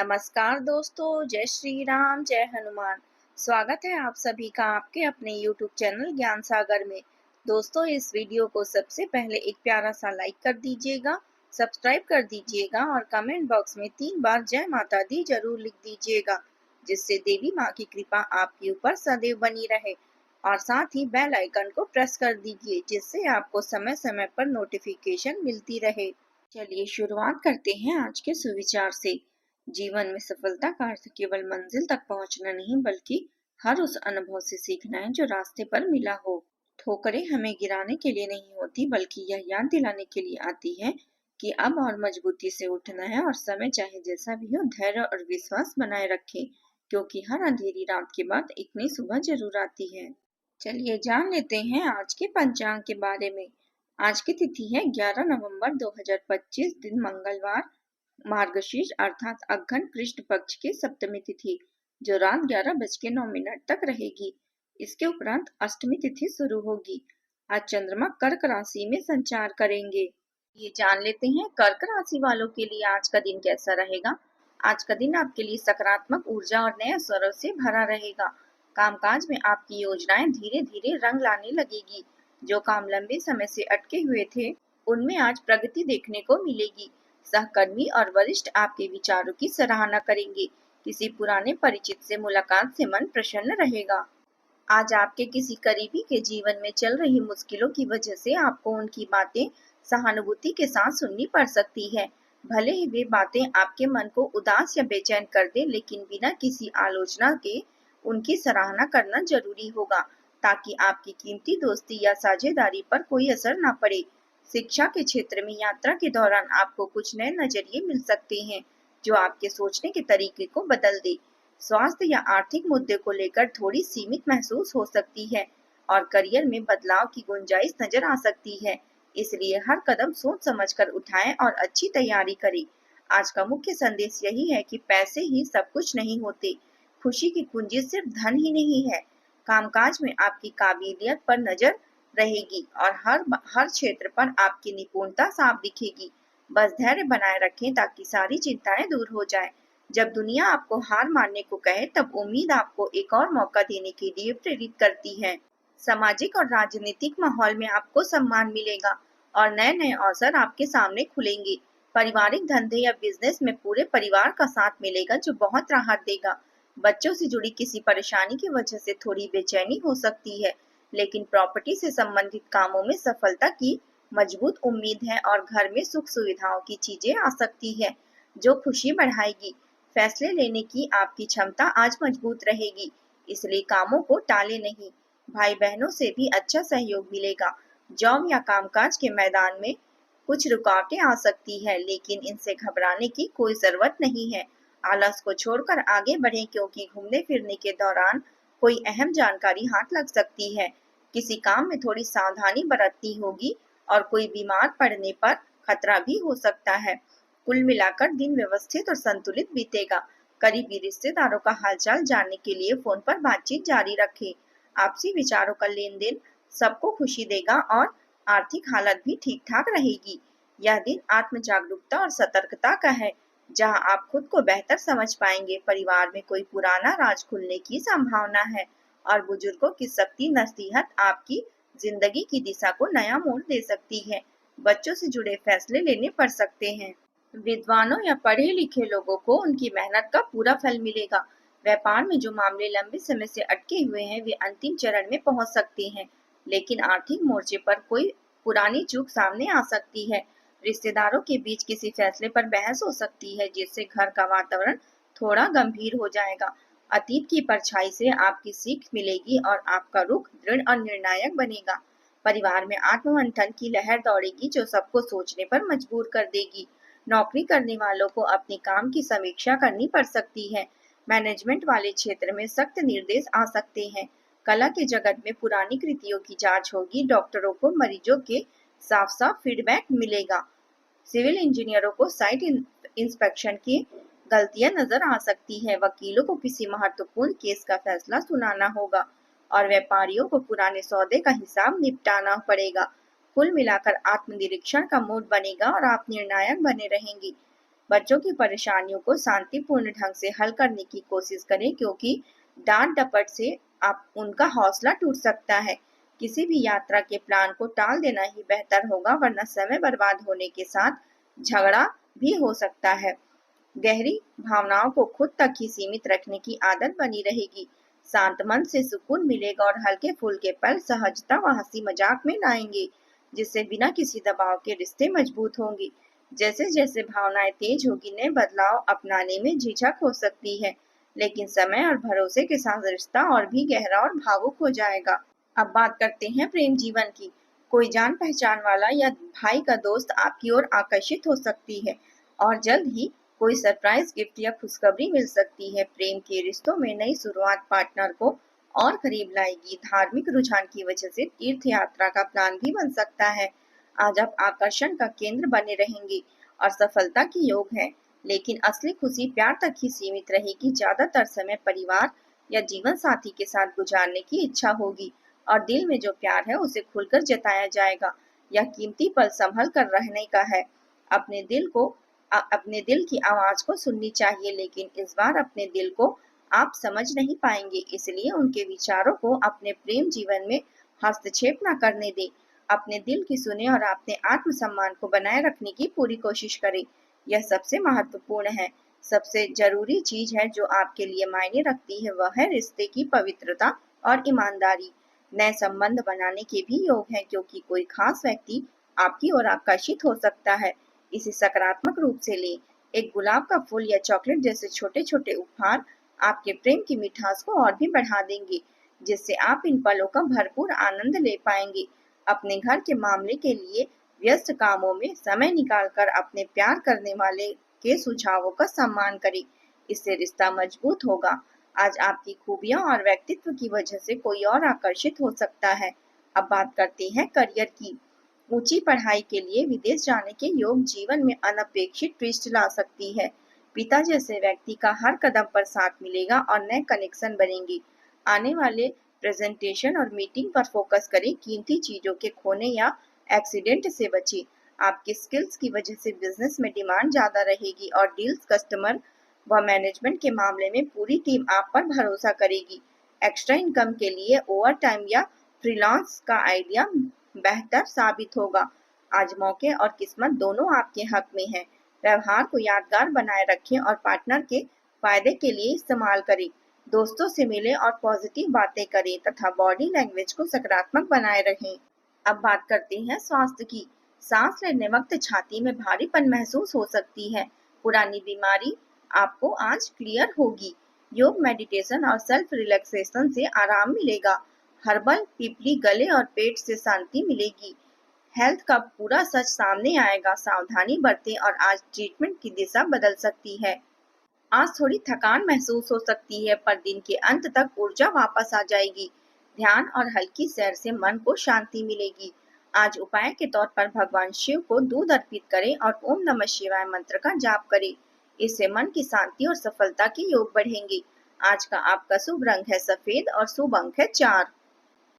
नमस्कार दोस्तों, जय श्री राम, जय हनुमान। स्वागत है आप सभी का आपके अपने YouTube चैनल ज्ञान सागर में। दोस्तों, इस वीडियो को सबसे पहले एक प्यारा सा लाइक कर दीजिएगा, सब्सक्राइब कर दीजिएगा और कमेंट बॉक्स में 3 बार जय माता दी जरूर लिख दीजिएगा, जिससे देवी माँ की कृपा आपके ऊपर सदैव बनी रहे। और साथ ही बेल आइकन को प्रेस कर दीजिए, जिससे आपको समय समय पर नोटिफिकेशन मिलती रहे। चलिए शुरुआत करते हैं आज के सुविचार से। जीवन में सफलता का अर्थ केवल मंजिल तक पहुंचना नहीं, बल्कि हर उस अनुभव से सीखना है जो रास्ते पर मिला हो। ठोकरें हमें गिराने के लिए नहीं होती, बल्कि यह याद दिलाने के लिए आती है कि अब और मजबूती से उठना है और समय चाहे जैसा भी हो धैर्य और विश्वास बनाए रखें, क्योंकि हर अंधेरी रात के बाद एक नई सुबह जरूर आती है। चलिए जान लेते हैं आज के पंचांग के बारे में। आज की तिथि है 11 नवंबर 2025, दिन मंगलवार, मार्गशीर्ष अर्थात अग्रहण कृष्ण पक्ष की सप्तमी तिथि, जो रात 11:09 तक रहेगी। इसके उपरांत अष्टमी तिथि शुरू होगी। आज चंद्रमा कर्क राशि में संचार करेंगे। ये जान लेते हैं कर्क राशि वालों के लिए आज का दिन कैसा रहेगा। आज का दिन आपके लिए सकारात्मक ऊर्जा और नए अवसरों से भरा रहेगा। कामकाज में आपकी योजनाएं धीरे धीरे रंग लाने लगेगी। जो काम लंबे समय से अटके हुए थे, उनमें आज प्रगति देखने को मिलेगी। सहकर्मी और वरिष्ठ आपके विचारों की सराहना करेंगे। किसी पुराने परिचित से मुलाकात से मन प्रसन्न रहेगा। आज आपके किसी करीबी के जीवन में चल रही मुश्किलों की वजह से आपको उनकी बातें सहानुभूति के साथ सुननी पड़ सकती है। भले ही वे बातें आपके मन को उदास या बेचैन कर दे, लेकिन बिना किसी आलोचना के उनकी सराहना करना जरूरी होगा, ताकि आपकी कीमती दोस्ती या साझेदारी पर कोई असर न पड़े। शिक्षा के क्षेत्र में यात्रा के दौरान आपको कुछ नए नजरिए मिल सकते हैं, जो आपके सोचने के तरीके को बदल दे। स्वास्थ्य या आर्थिक मुद्दे को लेकर थोड़ी सीमित महसूस हो सकती है और करियर में बदलाव की गुंजाइश नजर आ सकती है। इसलिए हर कदम सोच समझकर उठाएं और अच्छी तैयारी करें। आज का मुख्य संदेश यही है कि पैसे ही सब कुछ नहीं होते। खुशी की कुंजी सिर्फ धन ही नहीं है। कामकाज में आपकी काबिलियत पर नजर रहेगी और हर क्षेत्र पर आपकी निपुणता साफ दिखेगी। बस धैर्य बनाए रखें ताकि सारी चिंताएं दूर हो जाएं। जब दुनिया आपको हार मानने को कहे, तब उम्मीद आपको एक और मौका देने के लिए प्रेरित करती है। सामाजिक और राजनीतिक माहौल में आपको सम्मान मिलेगा और नए नए अवसर आपके सामने खुलेंगे। पारिवारिक धंधे या बिजनेस में पूरे परिवार का साथ मिलेगा, जो बहुत राहत देगा। बच्चों से जुड़ी किसी परेशानी की वजह से थोड़ी बेचैनी हो सकती है, लेकिन प्रॉपर्टी से संबंधित कामों में सफलता की मजबूत उम्मीद है और घर में सुख सुविधाओं की चीजें आ सकती है, जो खुशी बढ़ाएगी। फैसले लेने की आपकी क्षमता आज मजबूत रहेगी, इसलिए कामों को टाले नहीं। भाई बहनों से भी अच्छा सहयोग मिलेगा। जॉब या कामकाज के मैदान में कुछ रुकावटें आ सकती है, लेकिन इनसे घबराने की कोई जरूरत नहीं है। आलस को छोड़कर आगे बढ़ें, क्योंकि घूमने फिरने के दौरान कोई अहम जानकारी हाथ लग सकती है। किसी काम में थोड़ी सावधानी बरतनी होगी और कोई बीमार पड़ने पर खतरा भी हो सकता है। कुल मिलाकर दिन व्यवस्थित और संतुलित बीतेगा। करीबी रिश्तेदारों का हालचाल जानने के लिए फोन पर बातचीत जारी रखें। आपसी विचारों का लेन देन सबको खुशी देगा और आर्थिक हालत भी ठीक ठाक रहेगी। यह दिन आत्म जागरूकता और सतर्कता का है, जहां आप खुद को बेहतर समझ पाएंगे। परिवार में कोई पुराना राज खुलने की संभावना है और बुजुर्गों की सख्ती नसीहत आपकी जिंदगी की दिशा को नया मोड़ दे सकती है। बच्चों से जुड़े फैसले लेने पड़ सकते हैं। विद्वानों या पढ़े लिखे लोगों को उनकी मेहनत का पूरा फल मिलेगा। व्यापार में जो मामले लंबे समय से अटके हुए हैं, वे अंतिम चरण में पहुंच सकते हैं, लेकिन आर्थिक मोर्चे पर कोई पुरानी चूक सामने आ सकती है। रिश्तेदारों के बीच किसी फैसले पर बहस हो सकती है, जिससे घर का वातावरण थोड़ा गंभीर हो जाएगा। अतीत की परछाई से आपकी सीख मिलेगी और आपका रुख दृढ़ और निर्णायक बनेगा। परिवार में आत्ममंथन की लहर दौड़ेगी, जो सबको सोचने पर मजबूर कर देगी। नौकरी करने वालों को अपने काम की समीक्षा करनी पड़ सकती है। मैनेजमेंट वाले क्षेत्र में सख्त निर्देश आ सकते हैं। कला के जगत में पुरानी कृतियों की जांच होगी। डॉक्टरों को मरीजों के साफ साफ फीडबैक मिलेगा। सिविल इंजीनियरों को साइट इंस्पेक्शन की गलतियां नजर आ सकती है। वकीलों को किसी महत्वपूर्ण केस का फैसला सुनाना होगा और व्यापारियों को पुराने सौदे का हिसाब निपटाना पड़ेगा। कुल मिलाकर आत्मनिरीक्षण का मूड बनेगा और आप निर्णायक बने रहेंगे। बच्चों की परेशानियों को शांतिपूर्ण ढंग से हल करने की कोशिश करें, क्योंकि डांट डपट से आप उनका हौसला टूट सकता है। किसी भी यात्रा के प्लान को टाल देना ही बेहतर होगा, वरना समय बर्बाद होने के साथ झगड़ा भी हो सकता है। गहरी भावनाओं को खुद तक ही सीमित रखने की आदत बनी रहेगी। शांत मन से सुकून मिलेगा और हल्के फुल्के पल सहजता व हंसी मजाक में लाएंगे, जिससे बिना किसी दबाव के रिश्ते मजबूत होंगे। जैसे जैसे भावनाएं तेज होगी, नए बदलाव अपनाने में झिझक हो सकती है, लेकिन समय और भरोसे के साथ रिश्ता और भी गहरा और भावुक हो जाएगा। अब बात करते हैं प्रेम जीवन की। कोई जान पहचान वाला या भाई का दोस्त आपकी ओर आकर्षित हो सकती है और जल्द ही कोई सरप्राइज गिफ्ट या खुशखबरी मिल सकती है। प्रेम के रिश्तों में नई शुरुआत पार्टनर को और करीब लाएगी। धार्मिक रुझान की वजह से तीर्थ यात्रा का प्लान भी बन सकता है। आज आप आकर्षण का केंद्र बने रहेंगे और सफलता की योग है, लेकिन असली खुशी प्यार तक ही सीमित रहेगी। ज्यादातर समय परिवार या जीवन साथी के साथ गुजारने की इच्छा होगी और दिल में जो प्यार है उसे खुलकर जताया जाएगा। यह कीमती पल संभल कर रहने का है। अपने दिल को अपने दिल की आवाज को सुननी चाहिए, लेकिन इस बार अपने दिल को आप समझ नहीं पाएंगे, इसलिए उनके विचारों को अपने प्रेम जीवन में हस्तक्षेप न करने दें। अपने दिल की सुने और अपने आत्मसम्मान को बनाए रखने की पूरी कोशिश करें। यह सबसे महत्वपूर्ण है। सबसे जरूरी चीज है जो आपके लिए मायने रखती है, वह है रिश्ते की पवित्रता और ईमानदारी। नए संबंध बनाने के भी योग है, क्योंकि कोई खास व्यक्ति आपकी ओर आकर्षित हो सकता है। इसे सकारात्मक रूप से लें। एक गुलाब का फूल या चॉकलेट जैसे छोटे छोटे उपहार आपके प्रेम की मिठास को और भी बढ़ा देंगे, जिससे आप इन पलों का भरपूर आनंद ले पाएंगे। अपने घर के मामले के लिए व्यस्त कामों में समय निकालकर अपने प्यार करने वाले के सुझावों का सम्मान करें। इससे रिश्ता मजबूत होगा। आज आपकी खूबियां और व्यक्तित्व की वजह से कोई और आकर्षित हो सकता है। अब बात करते हैं करियर की। ऊंची पढ़ाई के लिए विदेश जाने के योग जीवन में अनपेक्षित ट्विस्ट ला सकती है। पिता जैसे व्यक्ति का हर कदम पर साथ मिलेगा और नए कनेक्शन बनेंगे। आने वाले प्रेजेंटेशन और मीटिंग पर फोकस करें। कीमती चीजों के खोने या एक्सीडेंट से बचें। आपकी स्किल्स की वजह से बिजनेस में डिमांड ज्यादा रहेगी और डील्स, कस्टमर व मैनेजमेंट के मामले में पूरी टीम आप पर भरोसा करेगी। एक्स्ट्रा इनकम के लिए ओवर टाइम या फ्रीलांस का आइडिया बेहतर साबित होगा। आज मौके और किस्मत दोनों आपके हक में है। व्यवहार को यादगार बनाए रखें और पार्टनर के फायदे के लिए इस्तेमाल करें। दोस्तों से मिलें और पॉजिटिव बातें करें तथा बॉडी लैंग्वेज को सकारात्मक बनाए रखें। अब बात करते हैं स्वास्थ्य की। सांस लेने वक्त छाती में भारीपन महसूस हो सकती है। पुरानी बीमारी आपको आज क्लियर होगी। योग, मेडिटेशन और सेल्फ रिलैक्सेशन से आराम मिलेगा। हर्बल पीपली गले और पेट से शांति मिलेगी। हेल्थ का पूरा सच सामने आएगा। सावधानी बरतें और आज ट्रीटमेंट की दिशा बदल सकती है। आज थोड़ी थकान महसूस हो सकती है, पर दिन के अंत तक ऊर्जा वापस आ जाएगी। ध्यान और हल्की सैर से मन को शांति मिलेगी। आज उपाय के तौर पर भगवान शिव को दूध अर्पित करें और ओम नमः शिवाय मंत्र का जाप करें। इससे मन की शांति और सफलता के योग बढ़ेंगे। आज का आपका शुभ रंग है सफेद और शुभ अंक है 4।